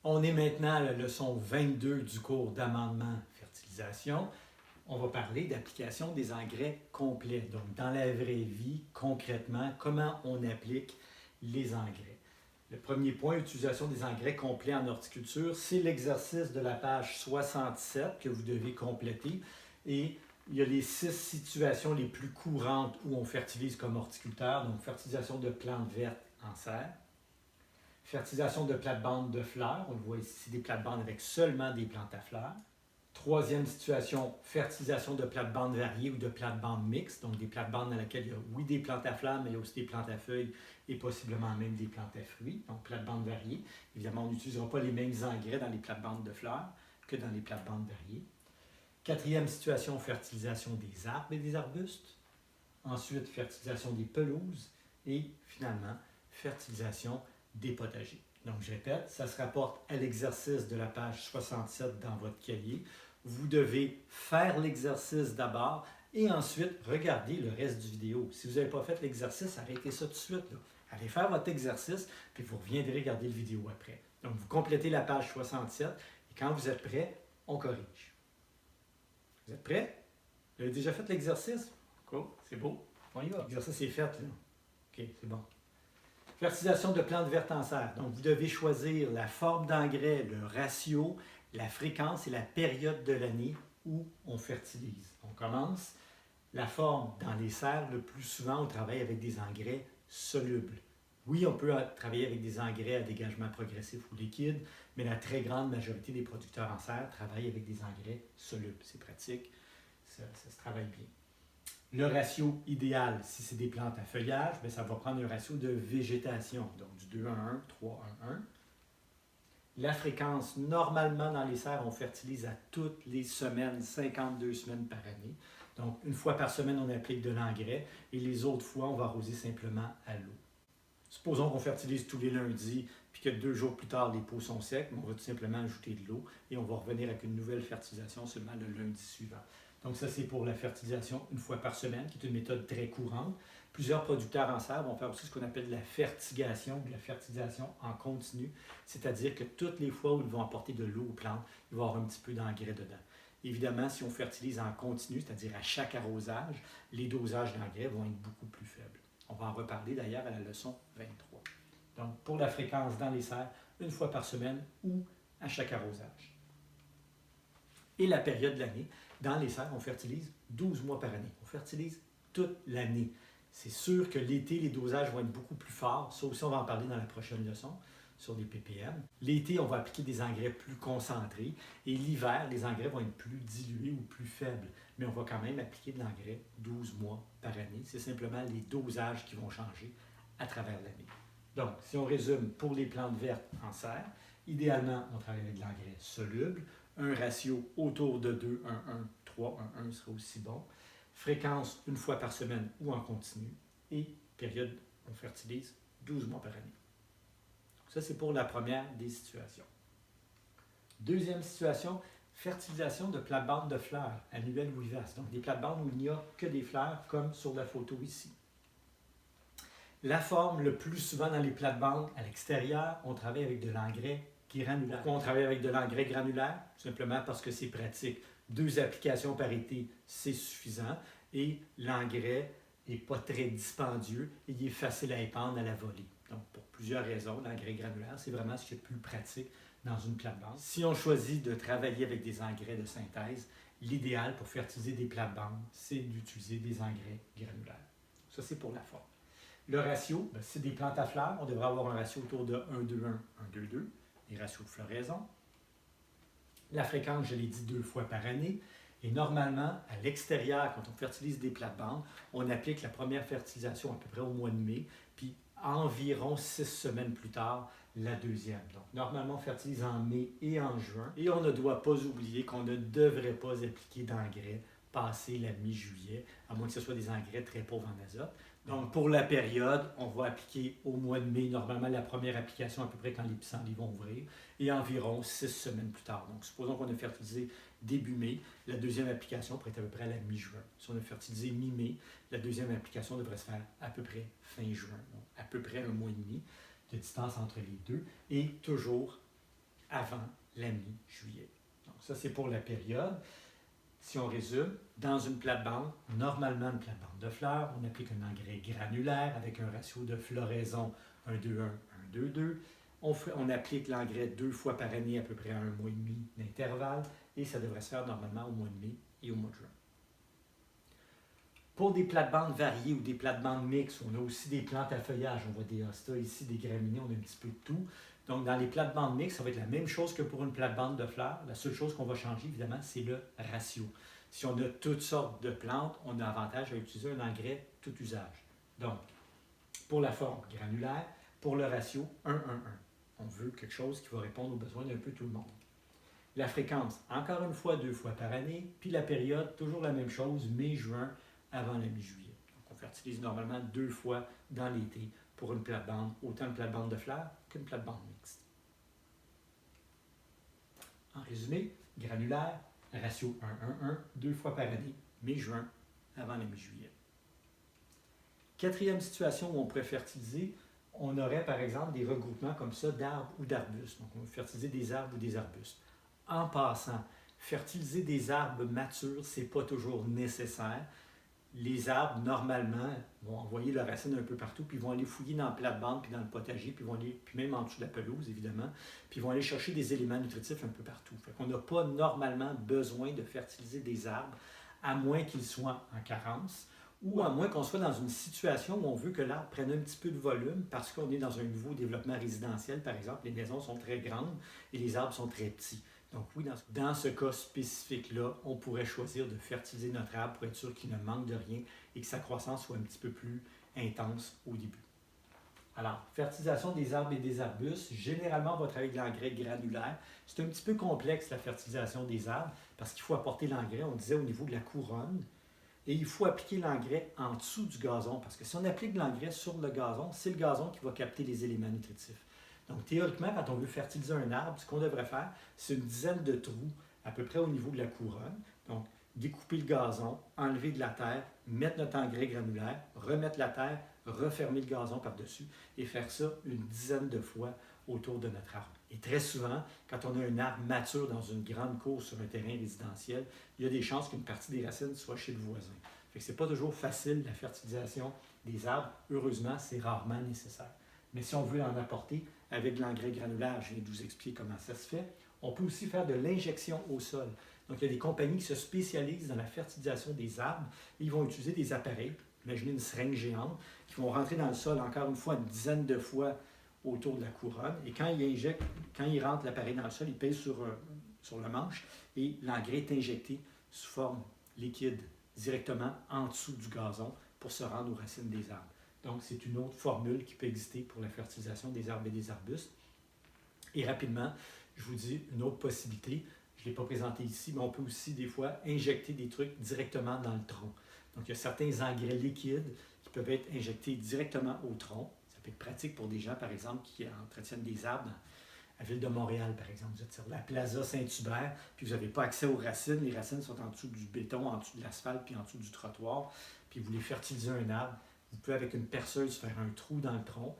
On est maintenant à la leçon 22 du cours d'amendement-fertilisation. On va parler d'application des engrais complets. Donc, dans la vraie vie, concrètement, comment on applique les engrais. Le premier point, utilisation des engrais complets en horticulture, c'est l'exercice de la page 67 que vous devez compléter. Et il y a les 6 situations les plus courantes où on fertilise comme horticulteur. Donc, fertilisation de plantes vertes en serre. Fertilisation de plates-bandes de fleurs. On le voit ici, des plates-bandes avec seulement des plantes à fleurs. Troisième situation, fertilisation de plates-bandes variées ou de plates-bandes mixtes. Donc des plates-bandes dans lesquelles il y a, oui, des plantes à fleurs, mais il y a aussi des plantes à feuilles et possiblement même des plantes à fruits. Donc plates-bandes variées. Évidemment, on n'utilisera pas les mêmes engrais dans les plates-bandes de fleurs que dans les plates-bandes variées. Quatrième situation, fertilisation des arbres et des arbustes. Ensuite, fertilisation des pelouses. Et finalement, fertilisation des potagers. Donc, je répète, ça se rapporte à l'exercice de la page 67 dans votre cahier. Vous devez faire l'exercice d'abord et ensuite regarder le reste du vidéo. Si vous n'avez pas fait l'exercice, arrêtez ça tout de suite. Là. Allez faire votre exercice, puis vous reviendrez regarder le vidéo après. Donc, vous complétez la page 67 et quand vous êtes prêt, on corrige. Vous êtes prêts? Vous avez déjà fait l'exercice? Cool, c'est beau. On y va. L'exercice est fait, là. OK, c'est bon. Fertilisation de plantes vertes en serre. Donc, vous devez choisir la forme d'engrais, le ratio, la fréquence et la période de l'année où on fertilise. On commence. La forme dans les serres, le plus souvent, on travaille avec des engrais solubles. Oui, on peut travailler avec des engrais à dégagement progressif ou liquide, mais la très grande majorité des producteurs en serre travaillent avec des engrais solubles. C'est pratique, ça se travaille bien. Le ratio idéal, si c'est des plantes à feuillage, bien, ça va prendre un ratio de végétation, donc du 2:1, 3:1. La fréquence, normalement dans les serres, on fertilise à toutes les semaines, 52 semaines par année. Donc, une fois par semaine, on applique de l'engrais et les autres fois, on va arroser simplement à l'eau. Supposons qu'on fertilise tous les lundis, puis que 2 jours plus tard, les pots sont secs, mais on va tout simplement ajouter de l'eau et on va revenir avec une nouvelle fertilisation seulement le lundi suivant. Donc ça, c'est pour la fertilisation une fois par semaine, qui est une méthode très courante. Plusieurs producteurs en serre vont faire aussi ce qu'on appelle de la fertigation, de la fertilisation en continu, c'est-à-dire que toutes les fois où ils vont apporter de l'eau aux plantes, il va y avoir un petit peu d'engrais dedans. Évidemment, si on fertilise en continu, c'est-à-dire à chaque arrosage, les dosages d'engrais vont être beaucoup plus faibles. On va en reparler d'ailleurs à la leçon 23. Donc, pour la fréquence dans les serres, une fois par semaine ou à chaque arrosage. Et la période de l'année, dans les serres, on fertilise 12 mois par année. On fertilise toute l'année. C'est sûr que l'été, les dosages vont être beaucoup plus forts. Ça aussi, on va en parler dans la prochaine leçon sur les ppm. L'été, on va appliquer des engrais plus concentrés. Et l'hiver, les engrais vont être plus dilués ou plus faibles. Mais on va quand même appliquer de l'engrais 12 mois par année. C'est simplement les dosages qui vont changer à travers l'année. Donc, si on résume, pour les plantes vertes en serre, idéalement, on travaille avec de l'engrais soluble. Un ratio autour de 2:1, 3:1 serait aussi bon. Fréquence une fois par semaine ou en continu. Et période, on fertilise 12 mois par année. Ça, c'est pour la première des situations. Deuxième situation, fertilisation de plates-bandes de fleurs, annuelles ou vivaces. Donc, des plates-bandes où il n'y a que des fleurs, comme sur la photo ici. La forme, le plus souvent dans les plates-bandes, à l'extérieur, on travaille avec de l'engrais granulaire. Pourquoi on travaille avec de l'engrais granulaire? Simplement parce que c'est pratique. 2 applications par été, c'est suffisant. Et l'engrais n'est pas très dispendieux et il est facile à épandre à la volée. Donc, pour plusieurs raisons, l'engrais granulaire, c'est vraiment ce qui est le plus pratique dans une plate-bande. Si on choisit de travailler avec des engrais de synthèse, l'idéal pour fertiliser des plates-bandes, c'est d'utiliser des engrais granulaires. Ça, c'est pour la forme. Le ratio, c'est des plantes à fleurs. On devrait avoir un ratio autour de 1:1, 1:2, les ratios de floraison. La fréquence, je l'ai dit 2 fois par année. Et normalement, à l'extérieur, quand on fertilise des plates-bandes, on applique la première fertilisation à peu près au mois de mai, puis environ 6 semaines plus tard, la deuxième. Donc, normalement, on fertilise en mai et en juin. Et on ne doit pas oublier qu'on ne devrait pas appliquer d'engrais passé la mi-juillet, à moins que ce soit des engrais très pauvres en azote. Donc, pour la période, on va appliquer au mois de mai, normalement la première application à peu près quand les pissenlits vont ouvrir, et environ 6 semaines plus tard. Donc, supposons qu'on a fertilisé début mai, la deuxième application pourrait être à peu près à la mi-juin. Si on a fertilisé mi-mai, la deuxième application devrait se faire à peu près fin juin. Donc, à peu près un mois et demi de distance entre les deux, et toujours avant la mi-juillet. Donc ça, c'est pour la période. Si on résume, dans une plate-bande, normalement une plate-bande de fleurs, on applique un engrais granulaire avec un ratio de floraison 1-2-1, 1-2-2. On applique l'engrais 2 fois par année, à peu près à 1 mois et demi d'intervalle, et ça devrait se faire normalement au mois de mai et au mois de juin. Pour des plates-bandes variées ou des plates-bandes mixtes, on a aussi des plantes à feuillage. On voit des hostas ici, des graminées, on a un petit peu de tout. Donc, dans les plates-bandes mixtes, ça va être la même chose que pour une plate-bande de fleurs. La seule chose qu'on va changer, évidemment, c'est le ratio. Si on a toutes sortes de plantes, on a avantage à utiliser un engrais tout usage. Donc, pour la forme granulaire, pour le ratio 1-1-1. On veut quelque chose qui va répondre aux besoins d'un peu tout le monde. La fréquence, encore une fois, 2 fois par année. Puis la période, toujours la même chose, mai-juin, avant la mi-juillet. Donc, on fertilise normalement 2 fois dans l'été pour une plate-bande, autant une plate-bande de fleurs qu'une plate-bande mixte. En résumé, granulaire, ratio 1-1-1, 2 fois par année, mai-juin, avant la mi-juillet. Quatrième situation où on pourrait fertiliser, on aurait par exemple des regroupements comme ça d'arbres ou d'arbustes. Donc, on va fertiliser des arbres ou des arbustes. En passant, fertiliser des arbres matures, ce n'est pas toujours nécessaire. Les arbres, normalement, vont envoyer leurs racines un peu partout, puis ils vont aller fouiller dans la plate-bande, puis dans le potager, puis même en dessous de la pelouse, évidemment, puis ils vont aller chercher des éléments nutritifs un peu partout. Fait qu'on n'a pas normalement besoin de fertiliser des arbres, à moins qu'ils soient en carence, ou à moins qu'on soit dans une situation où on veut que l'arbre prenne un petit peu de volume, parce qu'on est dans un nouveau développement résidentiel, par exemple, les maisons sont très grandes et les arbres sont très petits. Donc oui, dans ce cas spécifique-là, on pourrait choisir de fertiliser notre arbre pour être sûr qu'il ne manque de rien et que sa croissance soit un petit peu plus intense au début. Alors, fertilisation des arbres et des arbustes, généralement, on va travailler avec l'engrais granulaire. C'est un petit peu complexe, la fertilisation des arbres, parce qu'il faut apporter l'engrais, on disait, au niveau de la couronne, et il faut appliquer l'engrais en dessous du gazon, parce que si on applique l'engrais sur le gazon, c'est le gazon qui va capter les éléments nutritifs. Donc, théoriquement, quand on veut fertiliser un arbre, ce qu'on devrait faire, c'est une dizaine de trous à peu près au niveau de la couronne. Donc, découper le gazon, enlever de la terre, mettre notre engrais granulaire, remettre la terre, refermer le gazon par-dessus et faire ça une dizaine de fois autour de notre arbre. Et très souvent, quand on a un arbre mature dans une grande cour sur un terrain résidentiel, il y a des chances qu'une partie des racines soit chez le voisin. Fait que ce n'est pas toujours facile, la fertilisation des arbres. Heureusement, c'est rarement nécessaire. Mais si on veut en apporter avec de l'engrais granulaire, je viens de vous expliquer comment ça se fait. On peut aussi faire de l'injection au sol. Donc, il y a des compagnies qui se spécialisent dans la fertilisation des arbres. Et ils vont utiliser des appareils, imaginez une seringue géante, qui vont rentrer dans le sol encore une fois une dizaine de fois autour de la couronne. Et quand ils rentrent l'appareil dans le sol, ils pèsent sur le manche et l'engrais est injecté sous forme liquide directement en dessous du gazon pour se rendre aux racines des arbres. Donc, c'est une autre formule qui peut exister pour la fertilisation des arbres et des arbustes. Et rapidement, je vous dis une autre possibilité. Je ne l'ai pas présenté ici, mais on peut aussi des fois injecter des trucs directement dans le tronc. Donc, il y a certains engrais liquides qui peuvent être injectés directement au tronc. Ça peut être pratique pour des gens, par exemple, qui entretiennent des arbres à la ville de Montréal, par exemple. Vous êtes sur la Plaza Saint-Hubert, puis vous n'avez pas accès aux racines. Les racines sont en dessous du béton, en dessous de l'asphalte, puis en dessous du trottoir. Puis vous voulez fertiliser un arbre. Vous pouvez, avec une perceuse, faire un trou dans le tronc,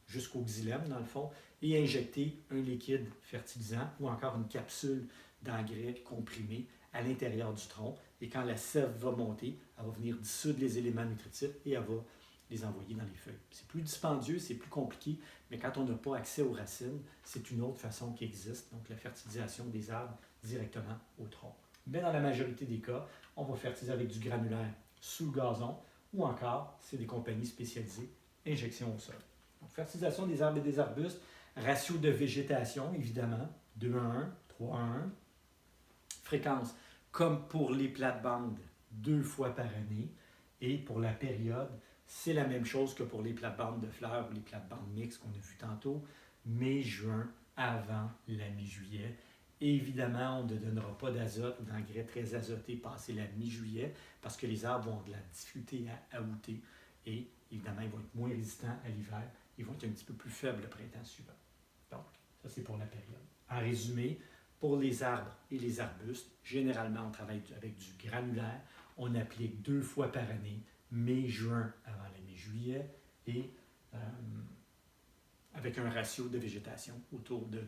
jusqu'au xylème, dans le fond, et injecter un liquide fertilisant ou encore une capsule d'engrais comprimé à l'intérieur du tronc. Et quand la sève va monter, elle va venir dissoudre les éléments nutritifs et elle va les envoyer dans les feuilles. C'est plus dispendieux, c'est plus compliqué, mais quand on n'a pas accès aux racines, c'est une autre façon qui existe, donc la fertilisation des arbres directement au tronc. Mais dans la majorité des cas, on va fertiliser avec du granulaire sous le gazon ou encore, c'est des compagnies spécialisées, injection au sol. Donc, fertilisation des arbres et des arbustes, ratio de végétation, évidemment, 2-1-1, 3-1-1. Fréquence, comme pour les plates-bandes, 2 fois par année. Et pour la période, c'est la même chose que pour les plates-bandes de fleurs ou les plates-bandes mixtes qu'on a vues tantôt, mai-juin, avant la mi-juillet. Et évidemment, on ne donnera pas d'azote ou d'engrais très azotés passé la mi-juillet parce que les arbres vont avoir de la difficulté à outer et évidemment, ils vont être moins résistants à l'hiver. Ils vont être un petit peu plus faibles le printemps suivant. Donc, ça, c'est pour la période. En résumé, pour les arbres et les arbustes, généralement, on travaille avec du granulaire. On applique 2 fois par année, mai-juin avant la mi-juillet, et avec un ratio de végétation autour de 2-1-1.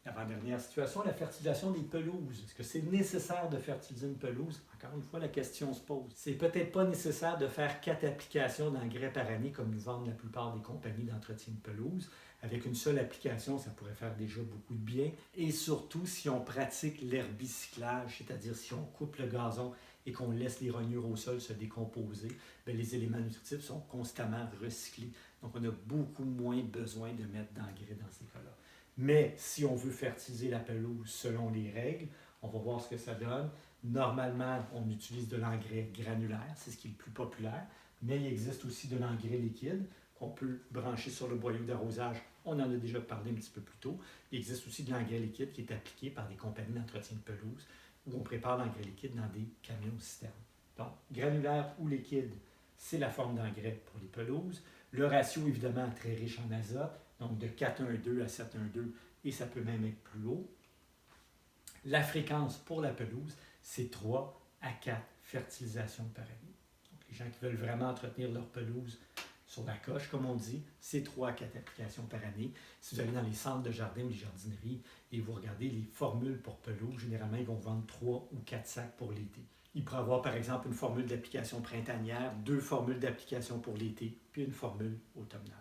Avant-dernière situation, la fertilisation des pelouses. Est-ce que c'est nécessaire de fertiliser une pelouse? Encore une fois, la question se pose. C'est peut-être pas nécessaire de faire 4 applications d'engrais par année comme nous vendent la plupart des compagnies d'entretien de pelouse. Avec une seule application, ça pourrait faire déjà beaucoup de bien. Et surtout, si on pratique l'herbicyclage, c'est-à-dire si on coupe le gazon et qu'on laisse les rognures au sol se décomposer, bien, les éléments nutritifs sont constamment recyclés. Donc, on a beaucoup moins besoin de mettre d'engrais dans ces cas-là. Mais si on veut fertiliser la pelouse selon les règles, on va voir ce que ça donne. Normalement, on utilise de l'engrais granulaire, c'est ce qui est le plus populaire, mais il existe aussi de l'engrais liquide qu'on peut brancher sur le boyau d'arrosage. On en a déjà parlé un petit peu plus tôt. Il existe aussi de l'engrais liquide qui est appliqué par des compagnies d'entretien de pelouse où on prépare l'engrais liquide dans des camions citernes. Donc, granulaire ou liquide, c'est la forme d'engrais pour les pelouses. Le ratio, évidemment, très riche en azote, donc de 4,12 à 7,12, et ça peut même être plus haut. La fréquence pour la pelouse, c'est 3 à 4 fertilisations par année. Donc, les gens qui veulent vraiment entretenir leur pelouse sur la coche, comme on dit, c'est 3 à 4 applications par année. Si vous allez dans les centres de jardin ou les jardineries et vous regardez les formules pour pelouse, généralement, ils vont vendre 3 ou 4 sacs pour l'été. Il pourrait avoir, par exemple, une formule d'application printanière, 2 formules d'application pour l'été, puis une formule automnale.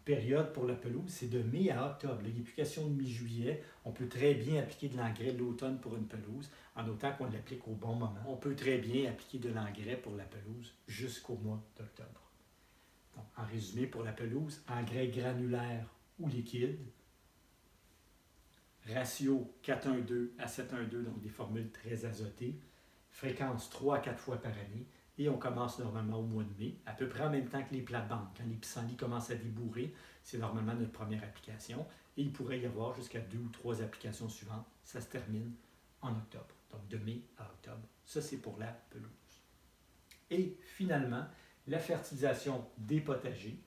Période pour la pelouse, c'est de mai à octobre. L'application de mi-juillet, on peut très bien appliquer de l'engrais de l'automne pour une pelouse, en autant qu'on l'applique au bon moment. On peut très bien appliquer de l'engrais pour la pelouse jusqu'au mois d'octobre. Donc, en résumé, pour la pelouse, engrais granulaire ou liquide, ratio 4,12 à 7,12, donc des formules très azotées, fréquence 3 à 4 fois par année, et on commence normalement au mois de mai, à peu près en même temps que les plates-bandes. Quand les pissenlits commencent à débourrer, c'est normalement notre première application, et il pourrait y avoir jusqu'à 2 ou 3 applications suivantes. Ça se termine en octobre, donc de mai à octobre. Ça, c'est pour la pelouse. Et finalement, la fertilisation des potagers.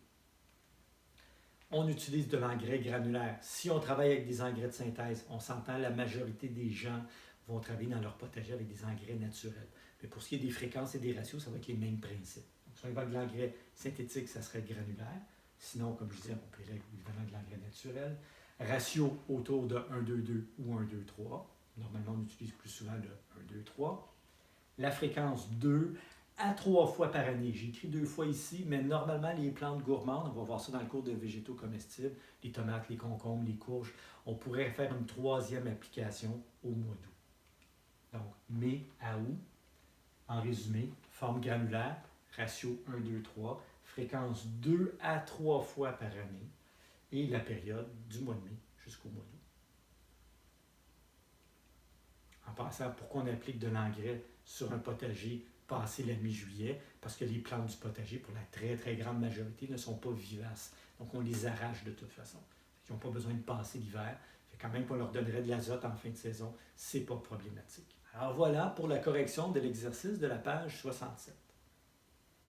On utilise de l'engrais granulaire. Si on travaille avec des engrais de synthèse, on s'entend, la majorité des gens vont travailler dans leur potager avec des engrais naturels. Mais pour ce qui est des fréquences et des ratios, ça va être les mêmes principes. Donc, si on va de l'engrais synthétique, ça serait granulaire. Sinon, comme je disais, on peut évidemment de l'engrais naturel. Ratio autour de 1,22 ou 1,23. Normalement, on utilise plus souvent le 1,23. La fréquence 2 à 3 fois par année. J'ai écrit 2 fois ici, mais normalement, les plantes gourmandes, on va voir ça dans le cours de végétaux comestibles, les tomates, les concombres, les courges, on pourrait faire une 3e application au mois d'août. Donc, mai à août, en résumé, forme granulaire, ratio 1, 2, 3, fréquence 2 à 3 fois par année, et la période du mois de mai jusqu'au mois d'août. En passant, pourquoi on applique de l'engrais sur un potager passé la mi-juillet? Parce que les plantes du potager, pour la très, très grande majorité, ne sont pas vivaces. Donc, on les arrache de toute façon. Ils n'ont pas besoin de passer l'hiver. Quand même qu'on leur donnerait de l'azote en fin de saison, ce n'est pas problématique. Alors voilà pour la correction de l'exercice de la page 67.